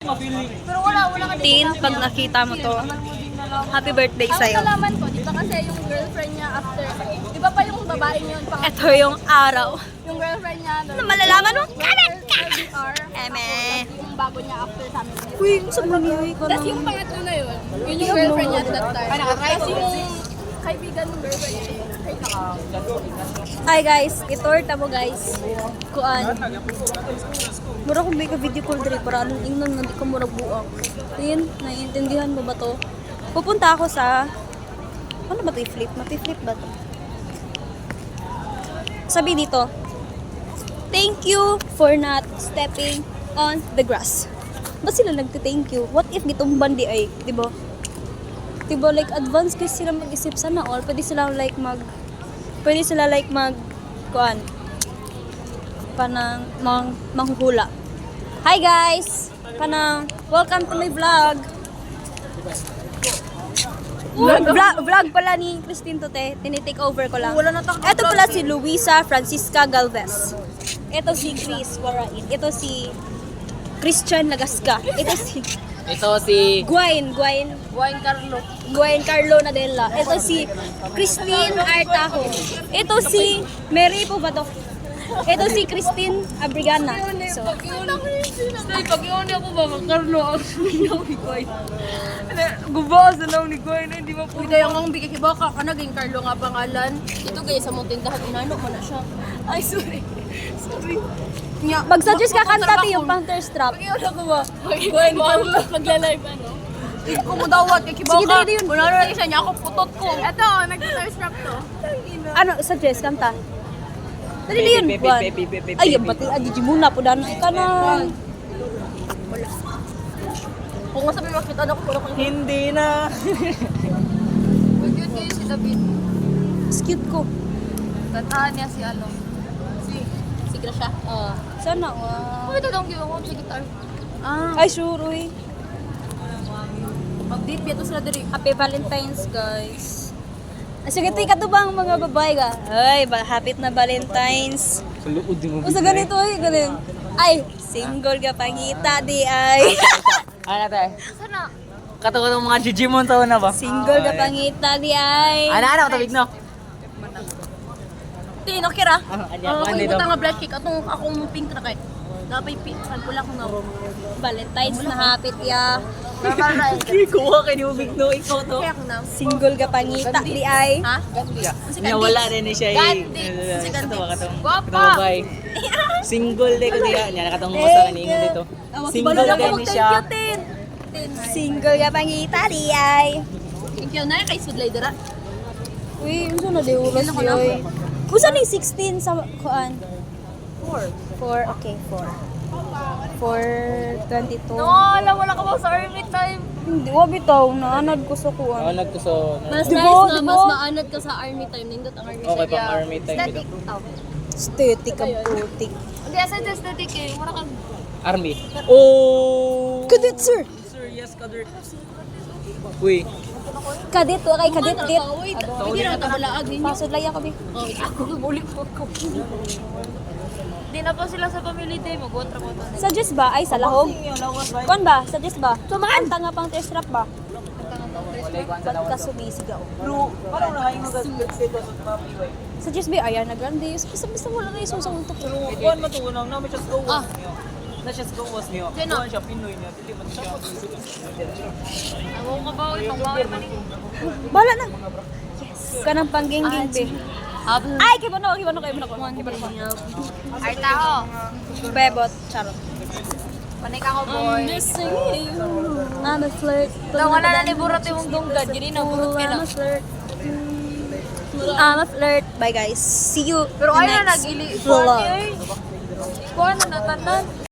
Pero wala ka Tin, pag nakita mo to, happy birthday Ang sa'yo. nalaman ko, di ba kasi yung girlfriend niya after, di ba pa yung babae niya yun, Ito yung araw yung girlfriend niya, na malalaman mo, kalat ka! LDR, Eme. yung bago niya after sa amin. Uy, sobrang hiwi ko Tapos yung pangatlo na yun, yun yung girlfriend niya at that time. Tapos yung kaibigan ng girlfriend niya, Ay guys, itorta mo guys. Kuan. Mura kong may ka-video call diri para anong ingnan nga di ka murag buang. Tin, naiintindihan mo ba to? Pupunta ako sa ano ba to i-flip? Mati-flip ba to? Sabi dito, thank you for not stepping on the grass. Ba't sila nagti-thank you? What if gitumban di ay, di ba? Di ba like advance kasi sila mag-isip sana all, pwede sila like kuan panang manghuhula. Hi guys! Panang welcome to my vlog. Vlog pala ni Christine Tote. Tinitake over ko lang. Ito pala si Luisa Francisca Galvez. Ito si Chris Warain. Ito si Christian Lagasca. Ito si Gwain Carlo Nadella. Ito si Christine Artajo. Ito si Mary po ba to? Ito si Christine Abrigana. So, pag-iwan niya ako ba, Carlo, ang sinyaw ni Koy. Gubaw sa naong ni Koy na hindi mo po. Hindi kaya nga bigay kiba ka naging Carlo nga pangalan. Ito guys, sa mong tindahan, inano mo na siya. Ay, sorry. mag-suggest ka kanta ti yung Panther Strap. Pag-iwan ako ba? Pag-iwan Carlo. Magla-live ano? Hindi ko mo dawat, kay kiba Sige, ka. dali yun. Wala na isa niya, ako putot ko. Eto, nag-guitar strap to. Ano, suggest kanta? Dali yun. Ay, yung bati, adiji muna po dano. Ika na. Kung masabi makita na ko, wala kang Hindi na. Mag-yun kayo si David. Cute ko. Kantahan niya si ano. Si Gracia. Sana, Ito daw ang ginawa ko sa guitar. Ay, sure, uy. Mag-date biya to sila diri. Happy Valentine's, guys. Sige, tika to bang mga babae ka? Ay, hapit na Valentine's. Luod mo. O sa ganito, ay, ganun. Ay, single ka pangita, di ay. Ano tayo? Sana. Katawa ng mga Digimon sa una ba? Single ka pangita, di ay. Ano, tabig no? Tino, kira. Ano Kung dito? ibuta nga black cake, akong pink na kay. Napay pink, pula ko na ro. Valentine's na hapit ya. Kuha kayo ni Ubig no, ikaw to. Kaya ako na. Single ka pangita, di ay. Ha? Niya wala rin siya Gandhi. Si Katawa Gandhi. katong Guwapa. bay. Single day ko diya. Niya nakatong mo sa kaningon dito. Single day ni siya. Single ka pangita, di ay. Thank you na kay Sudlay dira. Uy, ano na di oras yoy? Kusa ni 16 sa kuan? 4, okay, 4:22. No, wala ka ba sa army time? Hindi, wabi tao, naanad ko sa kuan. Nag ko so. Mas Diba? nice na, Diba? mas maanad ka sa army time. Nindot ang army Okay, time. pang army time Static. dito. Aesthetic ang putik. Hindi, asa yung static eh. Wala kang... Army. Oh! Kadit, sir! Sir, yes, kadir. Uy. Kadit, kay kadit, dit. Wait, hindi na nakabalaag ninyo. Pasod lang ako, bi. Oh, ako bulik po ko. Di na pa sila sa family day. Mag-water ko na. Suggest ba? Ay, sa lahog? Kuan ba? Suggest ba? Sumaan! Tanga pang test trap ba? Ba't ka sumisigaw? Bro, parang nakain mo sa papiway. Suggest ba? Ayan, nagrande. Basta wala na yung susang untok. Pero kuhan mo to, unang namin siya go Ah. was niyo. Na siya go was niyo. Yan na. Kuhan siya, Pinoy niya. Dili man siya. Ako ka ba? Itong bawal man eh. Bala na! Yes! Kanang panggingging, be. Habang Ay, kibano ko. Artaho. Bebot, charot. Panik ako, boy. I'm a flirt. Daw wala na ni Burot yung dunggad. Gini na, burot ka na. I'm a flirt. I'm a flirt. Bye guys. See you Pero in ayaw na next nag-ili. vlog. Kuha na natanan.